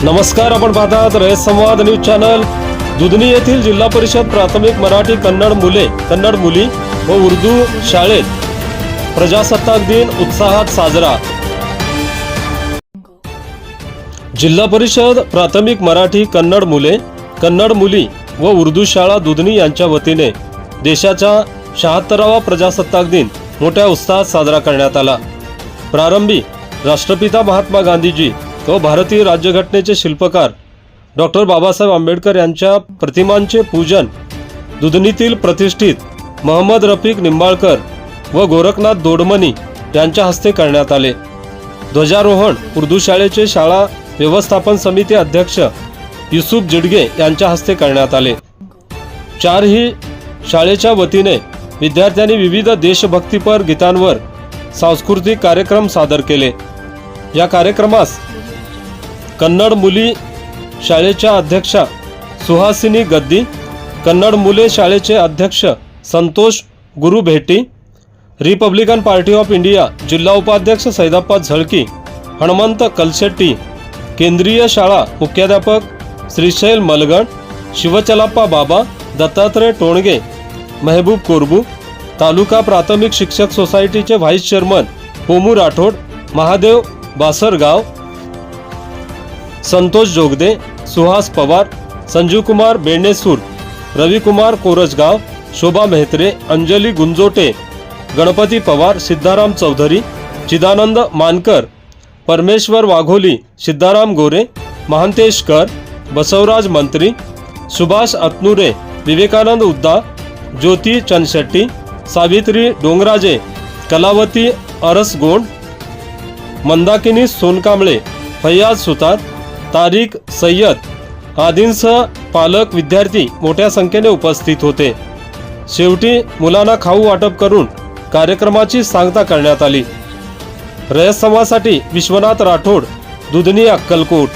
नमस्कार, आपण पाहतात रयत संवाद न्यूज चॅनल। दुधनी येथील जिल्हा परिषद प्राथमिक मराठी कन्नड मुली व उर्दू शाळेत प्रजासत्ताक दिन उत्साहात साजरा। जिल्हा परिषद प्राथमिक मराठी कन्नड मुली व उर्दू शाळा दुधनी यांच्या वतीने देशाचा 76वा प्रजासत्ताक दिन मोठ्या उत्साहात साजरा करण्यात आला। प्रारंभी राष्ट्रपिता महात्मा गांधीजी व भारतीय राज्यघटनेचे शिल्पकार डॉक्टर बाबासाहेब आंबेडकर यांच्या प्रतिमांचे पूजन दुधनीतील प्रतिष्ठित मोहम्मद रफिक निंबाळकर व गोरखनाथ दोडमनी यांच्या हस्ते करण्यात आले। ध्वजारोहण उर्दू शाळेचे शाळा व्यवस्थापन समिती अध्यक्ष युसुफ जिडगे यांच्या हस्ते करण्यात आले। चारही शाळेच्या वतीने विद्यार्थ्यांनी विविध देशभक्तीपर गीतांवर सांस्कृतिक कार्यक्रम सादर केले। या कार्यक्रमास कन्नड मुली शाळेच्या अध्यक्षा सुहासिनी गद्दी, कन्नड मुले शाळेचे अध्यक्ष संतोष गुरु भेटी, रिपब्लिकन पार्टी ऑफ इंडिया जिल्हा उपाध्यक्ष सैदाप्पा झळकी, हनुमंत कलशेट्टी, केंद्रीय शाळा मुख्याध्यापक श्रीशैल मलगण, शिवचलाप्पा बाबा, दत्तात्रय टोणगे, महबूब कोरबू, तालुका प्राथमिक शिक्षक सोसायटीचे व्हाईस चेअरमन होमू राठोड, महादेव बासरगाव, संतोष जोगदे, सुहास पवार, संजीव कुमार बेणेसूर, रविकुमार कोरजगाव, शोभा मेहत्रे, अंजली गुंजोटे, गणपती पवार, सिद्धाराम चौधरी, चिदानंद मानकर, परमेश्वर वाघोली, सिद्धाराम गोरे, महांतेश कर, बसवराज मंत्री, सुभाष अतनुरे, विवेकानंद उद्दा, ज्योती चनशेट्टी, सावित्री डोंगराजे, कलावती अरसगोंड, मंदाकिनी सोनकांबळे, फैयाज सुतार, तारिक सय्यद आदींसह पालक विद्यार्थी मोठ्या संख्येने उपस्थित होते। शेवटी मुलांना खाऊ वाटप करून कार्यक्रमाची सांगता करण्यात आली। रयत संवादसाठी विश्वनाथ राठोड, दुधनी, अक्कलकोट।